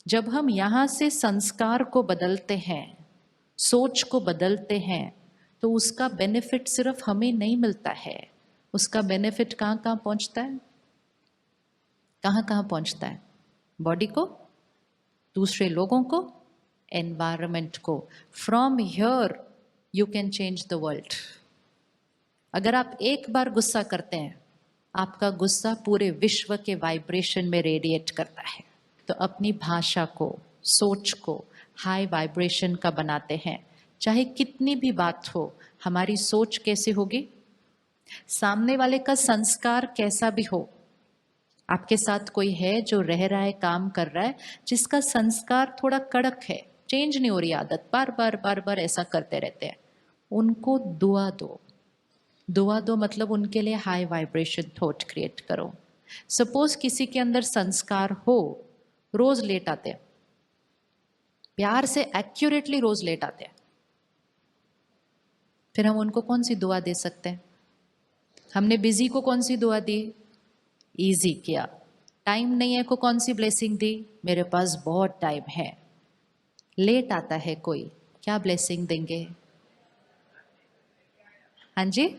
जब हम यहाँ से संस्कार को बदलते हैं, सोच को बदलते हैं, तो उसका बेनिफिट सिर्फ हमें नहीं मिलता है, उसका बेनिफिट कहाँ कहाँ पहुँचता है? कहाँ कहाँ पहुँचता है? बॉडी को, दूसरे लोगों को, एनवायरमेंट को। From here you can change the world. अगर आप एक बार गुस्सा करते हैं, आपका गुस्सा पूरे विश्व के वाइब्रेशन में रेडिएट करता है। तो अपनी भाषा को, सोच को हाई वाइब्रेशन का बनाते हैं। चाहे कितनी भी बात हो, हमारी सोच कैसे होगी, सामने वाले का संस्कार कैसा भी हो। आपके साथ कोई है जो रह रहा है, काम कर रहा है, जिसका संस्कार थोड़ा कड़क है, चेंज नहीं हो रही आदत, बार बार बार बार ऐसा करते रहते हैं, उनको दुआ दो। दुआ दो मतलब उनके लिए हाई वाइब्रेशन थॉट क्रिएट करो। सपोज किसी के अंदर संस्कार हो, रोज लेट आते हैं, प्यार से एक्यूरेटली रोज लेट आते हैं, फिर हम उनको कौन सी दुआ दे सकते हैं? हमने बिजी को कौन सी दुआ दी? इजी किया। टाइम नहीं है को कौन सी ब्लेसिंग दी? मेरे पास बहुत टाइम है। लेट आता है कोई, क्या ब्लेसिंग देंगे? हाँ जी,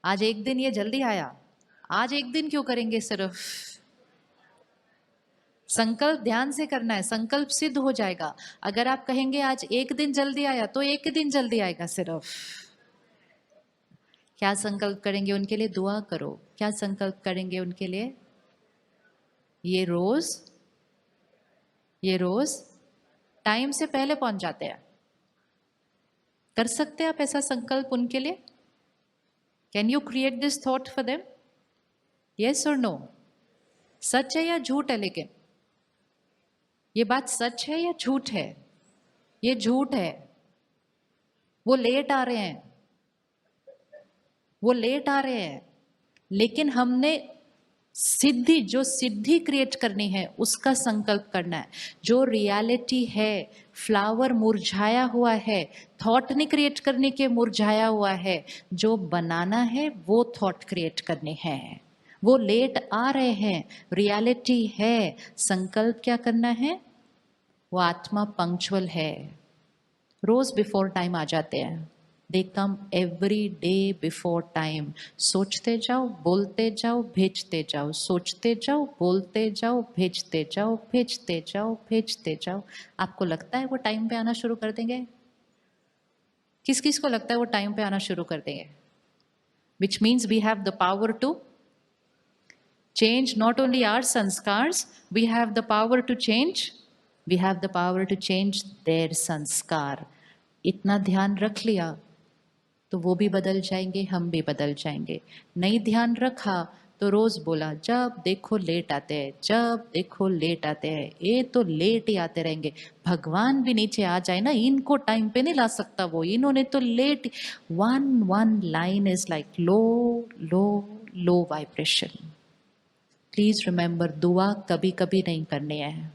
आज एक दिन ये जल्दी आया, आज एक दिन क्यों करेंगे? सिर्फ संकल्प ध्यान से करना है, संकल्प सिद्ध हो जाएगा। अगर आप कहेंगे आज एक दिन जल्दी आया, तो एक दिन जल्दी आएगा सिर्फ। क्या संकल्प करेंगे उनके लिए? दुआ करो। क्या संकल्प करेंगे उनके लिए? ये रोज टाइम से पहले पहुंच जाते हैं। कर सकते हैं आप ऐसा संकल्प उनके लिए? Can you create this thought for them? Yes और नो? सच है या झूठ है? लेकिन ये बात सच है या झूठ है? ये झूठ है। वो लेट आ रहे हैं, वो लेट आ रहे हैं, लेकिन हमने सिद्धि क्रिएट करनी है, उसका संकल्प करना है। जो रियलिटी है, फ्लावर मुरझाया हुआ है, थॉट नहीं क्रिएट करने के मुरझाया हुआ है। जो बनाना है वो थॉट क्रिएट करने हैं। वो लेट आ रहे हैं, रियलिटी है, संकल्प क्या करना है? वो आत्मा पंक्चुअल है, रोज बिफोर टाइम आ जाते हैं। They come every day before time. सोचते जाओ, बोलते जाओ, भेजते जाओ, सोचते जाओ, बोलते जाओ, भेजते जाओ, भेजते जाओ, भेजते जाओ। आपको लगता है वो टाइम पे आना शुरू कर देंगे? किस किस को लगता है वो टाइम पे आना शुरू कर देंगे? Which means we have the power to change not only our sanskars, we have the power to change, we have the power to change their sanskar. इतना ध्यान रख लिया तो वो भी बदल जाएंगे, हम भी बदल जाएंगे। नहीं ध्यान रखा तो रोज बोला जब देखो लेट आते हैं, जब देखो लेट आते हैं, ये तो लेट ही आते रहेंगे। भगवान भी नीचे आ जाए ना, इनको टाइम पे नहीं ला सकता वो, इन्होंने तो लेट। One line is like low low low vibration. Please remember, दुआ कभी कभी नहीं करनी है,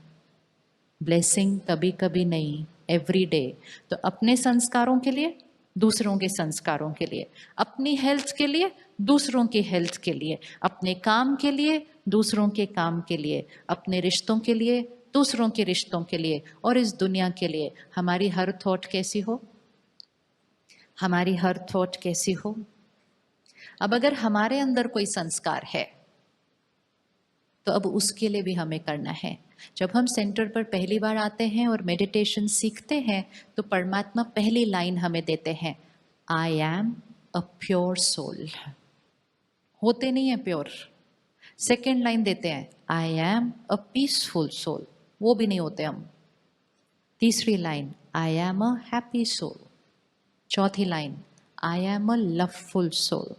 ब्लेसिंग कभी कभी नहीं, एवरी डे। तो अपने संस्कारों के लिए, दूसरों के संस्कारों के लिए, अपनी हेल्थ के लिए, दूसरों की हेल्थ के लिए, अपने काम के लिए, दूसरों के काम के लिए, अपने रिश्तों के लिए, दूसरों के रिश्तों के लिए, और इस दुनिया के लिए। हमारी हर थॉट कैसी हो? हमारी हर थॉट कैसी हो? अब अगर हमारे अंदर कोई संस्कार है, तो अब उसके लिए भी हमें करना है। जब हम सेंटर पर पहली बार आते हैं और मेडिटेशन सीखते हैं, तो परमात्मा पहली लाइन हमें देते हैं, I am a pure soul. होते नहीं है प्योर। सेकेंड लाइन देते हैं, I am a peaceful soul, वो भी नहीं होते हम। तीसरी line, I am a happy soul. चौथी line, I am a loveful soul.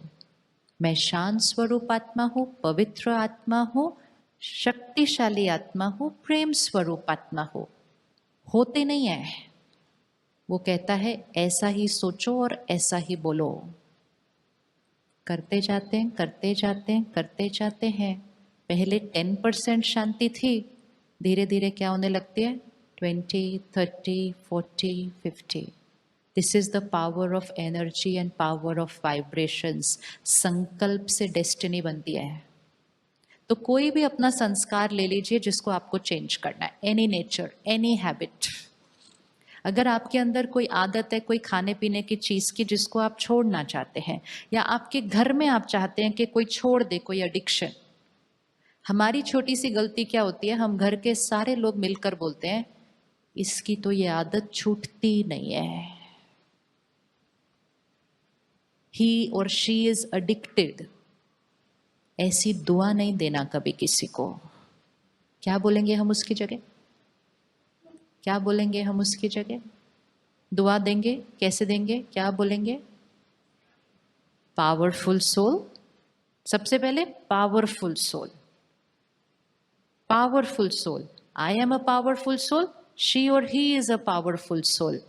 मैं शांत स्वरूप आत्मा हूँ, पवित्र आत्मा हूँ, शक्तिशाली आत्मा हूँ, प्रेम स्वरूप आत्मा हूँ। होते नहीं है। वो कहता है ऐसा ही सोचो और ऐसा ही बोलो। करते जाते हैं, करते जाते हैं, करते जाते हैं। पहले 10% शांति थी, धीरे धीरे क्या होने लगती है? 20, 30, 40, 50। This is the power of energy and power of vibrations. संकल्प से डेस्टिनी बनती है। तो कोई भी अपना संस्कार ले लीजिए जिसको आपको चेंज करना है, एनी नेचर, एनी हैबिट। अगर आपके अंदर कोई आदत है कोई खाने पीने की चीज की जिसको आप छोड़ना चाहते हैं, या आपके घर में आप चाहते हैं कि कोई छोड़ दे कोई एडिक्शन। हमारी छोटी सी गलती क्या होती है, हम घर के सारे लोग मिलकर बोलते हैं इसकी तो ये आदत छूटती नहीं है, ही और शी इज अडिक्टेड। ऐसी दुआ नहीं देना कभी किसी को। क्या बोलेंगे हम उसकी जगह? क्या बोलेंगे हम उसकी जगह? दुआ देंगे, कैसे देंगे, क्या बोलेंगे? Powerful soul. सबसे पहले powerful soul, powerful soul. I am a powerful soul, she और he is a powerful soul.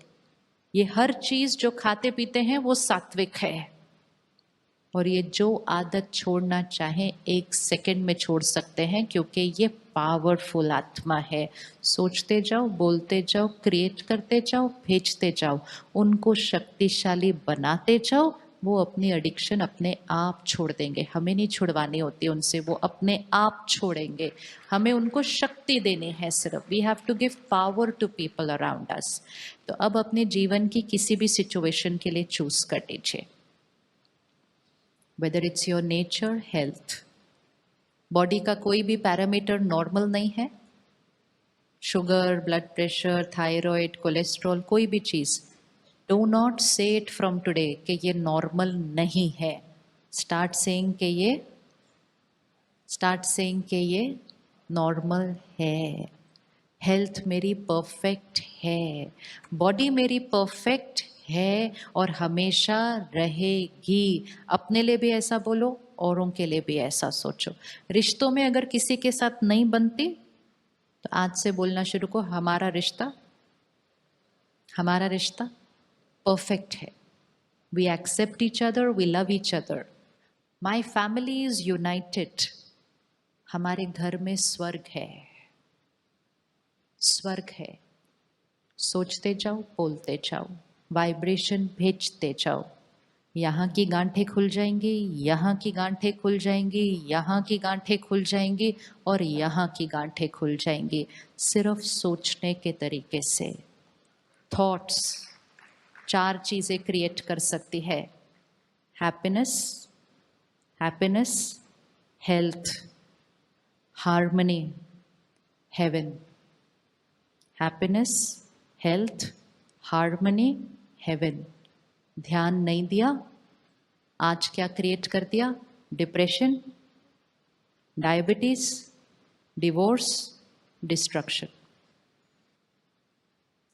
ये हर चीज जो खाते पीते हैं वो सात्विक है, और ये जो आदत छोड़ना चाहे 1 सेकंड में छोड़ सकते हैं, क्योंकि ये पावरफुल आत्मा है। सोचते जाओ, बोलते जाओ, क्रिएट करते जाओ, भेजते जाओ, उनको शक्तिशाली बनाते जाओ। वो अपनी एडिक्शन अपने आप छोड़ देंगे, हमें नहीं छुड़वानी होती उनसे, वो अपने आप छोड़ेंगे। हमें उनको शक्ति देनी है सिर्फ। We have to give power to people around us. तो अब अपने जीवन की किसी भी सिचुएशन के लिए चूज कर लीजिए, whether it's your nature, health. Body का कोई भी पैरामीटर नॉर्मल नहीं है, sugar, blood pressure, thyroid, cholesterol, कोई भी चीज, डू नॉट से इट फ्रॉम टुडे कि ये नॉर्मल नहीं है। स्टार्ट सेइंग कि ये नॉर्मल है। हेल्थ मेरी परफेक्ट है, बॉडी मेरी परफेक्ट है और हमेशा रहेगी। अपने लिए भी ऐसा बोलो, औरों के लिए भी ऐसा सोचो। रिश्तों में अगर किसी के साथ नहीं बनती तो आज से बोलना शुरू करो, हमारा रिश्ता परफेक्ट है। We accept each other, we love each other, my family is united. हमारे घर में स्वर्ग है, स्वर्ग है। सोचते जाओ, बोलते जाओ, वाइब्रेशन भेजते जाओ। यहाँ की गांठें खुल जाएंगी, यहाँ की गांठें खुल जाएंगी, यहाँ की गांठें खुल जाएंगी और यहाँ की गांठें खुल जाएंगी, सिर्फ सोचने के तरीके से। थॉट्स 4 चीजें क्रिएट कर सकती है, happiness, happiness, health, harmony, heaven. Happiness, health, harmony, heaven. ध्यान नहीं दिया, आज क्या क्रिएट कर दिया? Depression, diabetes, divorce, destruction.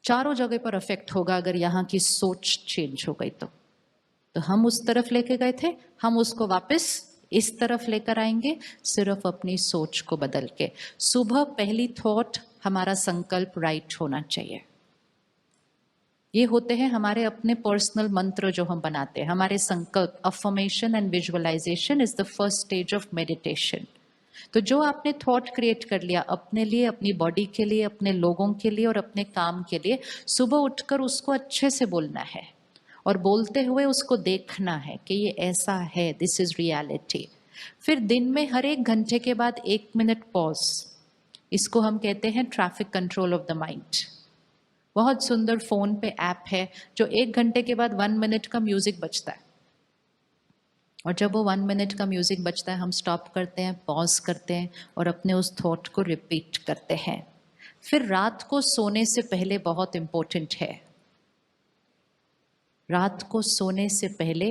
चारों जगह पर इफेक्ट होगा अगर यहाँ की सोच चेंज हो गई तो हम उस तरफ लेके गए थे, हम उसको वापस इस तरफ लेकर आएंगे, सिर्फ अपनी सोच को बदल के। सुबह पहली थॉट हमारा संकल्प राइट होना चाहिए। ये होते हैं हमारे अपने पर्सनल मंत्र जो हम बनाते हैं, हमारे संकल्प। Affirmation and visualisation is the first stage of meditation. तो जो आपने थॉट क्रिएट कर लिया अपने लिए, अपनी बॉडी के लिए, अपने लोगों के लिए और अपने काम के लिए, सुबह उठकर उसको अच्छे से बोलना है और बोलते हुए उसको देखना है कि ये ऐसा है, दिस इज रियलिटी। फिर दिन में हर 1 घंटे के बाद 1 मिनट पॉज, इसको हम कहते हैं traffic control of the mind. बहुत सुंदर फोन पे ऐप है जो 1 घंटे के बाद 1 मिनट का म्यूजिक बजता है, और जब वो 1 मिनट का म्यूजिक बजता है हम स्टॉप करते हैं, पॉज करते हैं और अपने उस थॉट को रिपीट करते हैं। फिर रात को सोने से पहले बहुत इंपॉर्टेंट है, रात को सोने से पहले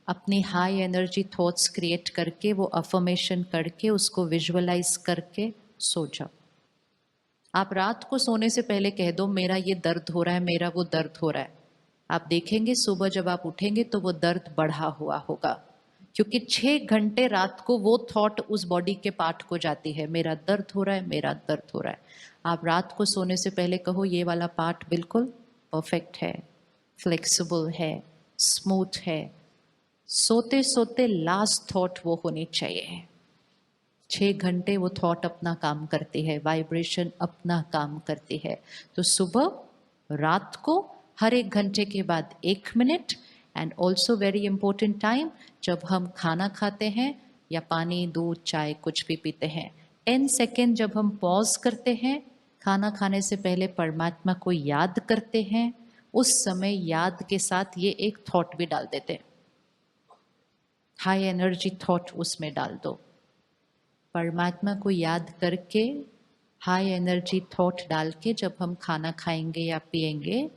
अपनी हाई एनर्जी थॉट्स क्रिएट करके, वो अफर्मेशन करके, उसको विजुअलाइज करके सो जाओ। आप रात को सोने से पहले कह दो मेरा ये दर्द हो रहा है, मेरा वो दर्द हो रहा है। आप देखेंगे सुबह जब आप उठेंगे तो वो दर्द बढ़ा हुआ होगा, क्योंकि 6 घंटे रात को वो थॉट उस बॉडी के पार्ट को जाती है, मेरा दर्द हो रहा है, मेरा दर्द हो रहा है। आप रात को सोने से पहले कहो ये वाला पार्ट बिल्कुल परफेक्ट है, फ्लेक्सिबल है, स्मूथ है। सोते सोते लास्ट थॉट वो होनी चाहिए। 6 घंटे वो थॉट अपना काम करती है, वाइब्रेशन अपना काम करती है। तो सुबह, रात को, हर 1 घंटे के बाद 1 minute, and also very important time जब हम खाना खाते हैं या पानी, दूध, चाय कुछ भी पीते हैं, 10 सेकेंड जब हम पॉज करते हैं, खाना खाने से पहले परमात्मा को याद करते हैं, उस समय याद के साथ ये एक थॉट भी डाल देते हैं, हाई एनर्जी थॉट उसमें डाल दो। परमात्मा को याद करके हाई एनर्जी थॉट डाल के जब हम खाना खाएंगे या पिएंगे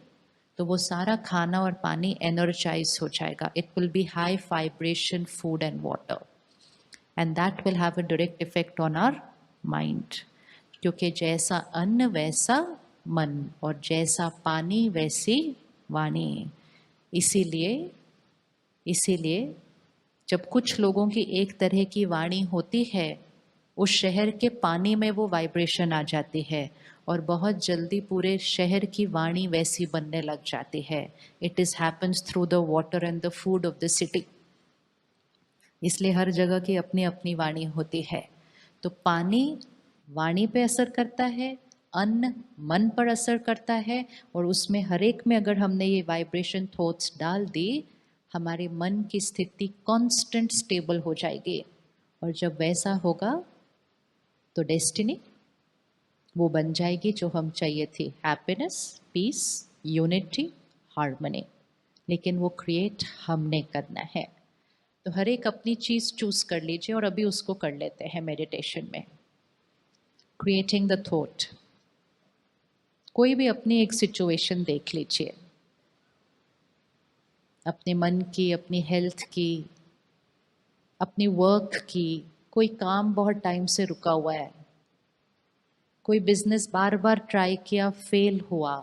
तो वो सारा खाना और पानी एनर्जाइज हो जाएगा। It will be high vibration food and water and that will have a direct effect on our mind, क्योंकि जैसा अन्न वैसा मन और जैसा पानी वैसी वाणी। इसीलिए जब कुछ लोगों की एक तरह की वाणी होती है, उस शहर के पानी में वो वाइब्रेशन आ जाती है और बहुत जल्दी पूरे शहर की वाणी वैसी बनने लग जाती है। It is happens through the water and the food of the city. इसलिए हर जगह की अपनी अपनी वाणी होती है। तो पानी वाणी पे असर करता है, अन्न मन पर असर करता है, और उसमें हर एक में अगर हमने ये वाइब्रेशन थॉट्स डाल दी, हमारे मन की स्थिति कांस्टेंट स्टेबल हो जाएगी। और जब वैसा होगा तो डेस्टिनी वो बन जाएगी जो हम चाहिए थी, हैप्पीनेस, पीस, यूनिटी, हार्मनी। लेकिन वो क्रिएट हमने करना है। तो हर एक अपनी चीज चूज कर लीजिए और अभी उसको कर लेते हैं मेडिटेशन में। Creating the thought. कोई भी अपनी एक सिचुएशन देख लीजिए, अपने मन की, अपनी हेल्थ की, अपनी वर्क की। कोई काम बहुत टाइम से रुका हुआ है, कोई बिजनेस बार बार ट्राई किया, फेल हुआ,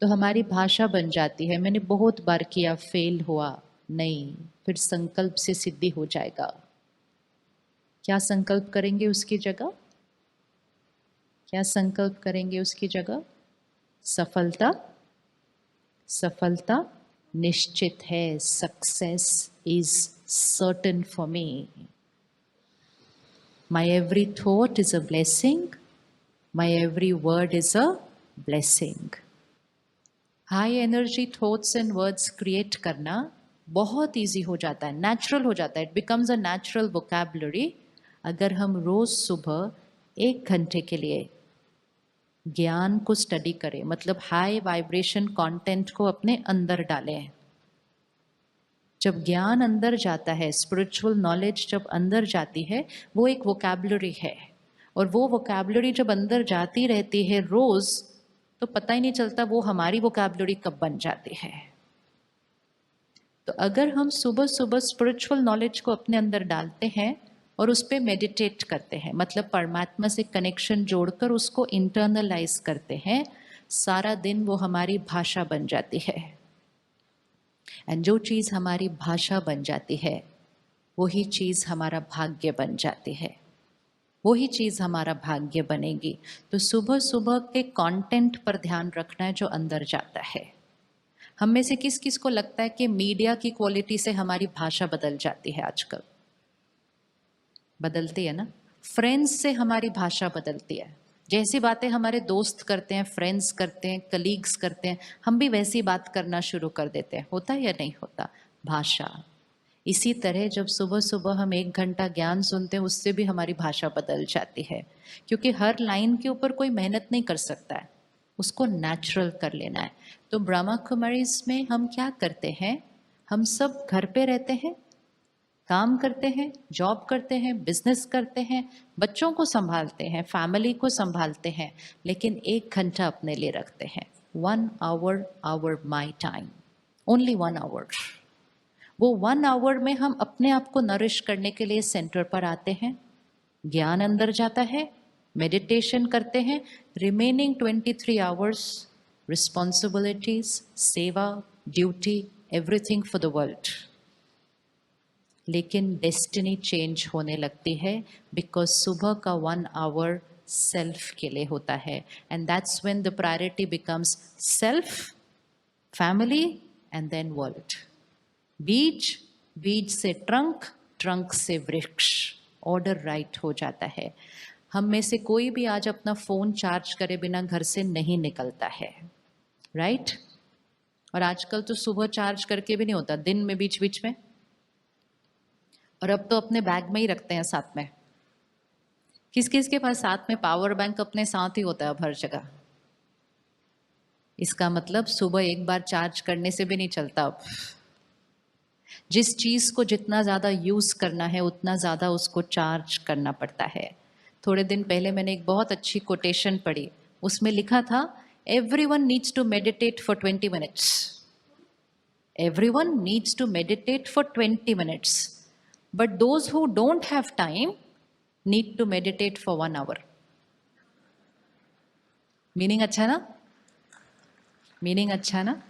तो हमारी भाषा बन जाती है, मैंने बहुत बार किया, फेल हुआ। नहीं, फिर संकल्प से सिद्धि हो जाएगा। क्या संकल्प करेंगे उसकी जगह? क्या संकल्प करेंगे उसकी जगह? सफलता। सफलता निश्चित है। Success is certain for me. My every thought is a blessing. My every word is a blessing. High energy thoughts and words create करना बहुत इजी हो जाता है, नेचुरल हो जाता है। It becomes a natural vocabulary अगर हम रोज सुबह 1 घंटे के लिए ज्ञान को स्टडी करें, मतलब हाई वाइब्रेशन कंटेंट को अपने अंदर डालें। जब ज्ञान अंदर जाता है, स्पिरिचुअल नॉलेज जब अंदर जाती है, वो एक वोकैबुलरी है, और वो वोकैबुलरी जब अंदर जाती रहती है रोज, तो पता ही नहीं चलता वो हमारी वोकैबुलरी कब बन जाती है। तो अगर हम सुबह सुबह स्पिरिचुअल नॉलेज को अपने अंदर डालते हैं और उस पर मेडिटेट करते हैं, मतलब परमात्मा से कनेक्शन जोड़कर उसको इंटरनलाइज करते हैं, सारा दिन वो हमारी भाषा बन जाती है। एंड जो चीज़ हमारी भाषा बन जाती है, वही चीज़ हमारा भाग्य बन जाती है, वही चीज़ हमारा भाग्य बनेगी। तो सुबह सुबह के कंटेंट पर ध्यान रखना है जो अंदर जाता है। हम में से किस किस को लगता है कि मीडिया की क्वालिटी से हमारी भाषा बदल जाती है? आजकल बदलती है ना। फ्रेंड्स से हमारी भाषा बदलती है। जैसी बातें हमारे दोस्त करते हैं, फ्रेंड्स करते हैं, कलीग्स करते हैं, हम भी वैसी बात करना शुरू कर देते हैं। होता है या नहीं होता? भाषा। इसी तरह जब सुबह सुबह हम 1 घंटा ज्ञान सुनते हैं, उससे भी हमारी भाषा बदल जाती है, क्योंकि हर लाइन के ऊपर कोई मेहनत नहीं कर सकता है, उसको नेचुरल कर लेना है। तो ब्रह्मा कुमारीज में हम क्या करते हैं? हम सब घर पे रहते हैं, काम करते हैं, जॉब करते हैं, बिजनेस करते हैं, बच्चों को संभालते हैं, फैमिली को संभालते हैं, लेकिन 1 घंटा अपने लिए रखते हैं। 1 hour my time, only 1 hour। वो 1 hour में हम अपने आप को नरिश करने के लिए सेंटर पर आते हैं, ज्ञान अंदर जाता है, मेडिटेशन करते हैं। रिमेनिंग 23 hours रिस्पॉन्सिबिलिटीज, सेवा, duty, everything for the world. लेकिन डेस्टिनी चेंज होने लगती है, बिकॉज सुबह का 1 hour सेल्फ के लिए होता है, and that's when the priority becomes self, family and then world. बीज, बीज से ट्रंक, ट्रंक से वृक्ष, ऑर्डर राइट हो जाता है। हम में से कोई भी आज अपना फोन चार्ज करे बिना घर से नहीं निकलता है, राइट? और आजकल तो सुबह चार्ज करके भी नहीं होता, दिन में बीच बीच में। और अब तो अपने बैग में ही रखते हैं साथ में। किस किस के पास साथ में पावर बैंक अपने साथ ही होता है अब हर जगह। इसका मतलब सुबह एक बार चार्ज करने से भी नहीं चलता अब। जिस चीज को जितना ज्यादा यूज करना है उतना ज्यादा उसको चार्ज करना पड़ता है। थोड़े दिन पहले मैंने एक बहुत अच्छी कोटेशन पढ़ी, उसमें लिखा था everyone needs to meditate for 20 minutes. Everyone needs to meditate for 20 minutes, but those who don't have time need to meditate for 1 hour. Meaning अच्छा ना? मीनिंग अच्छा ना?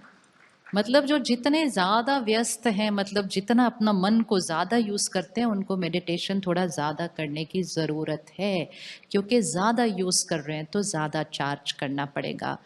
मतलब जो जितने ज़्यादा व्यस्त हैं, मतलब जितना अपना मन को ज़्यादा यूज़ करते हैं, उनको मेडिटेशन थोड़ा ज़्यादा करने की ज़रूरत है, क्योंकि ज़्यादा यूज़ कर रहे हैं तो ज़्यादा चार्ज करना पड़ेगा।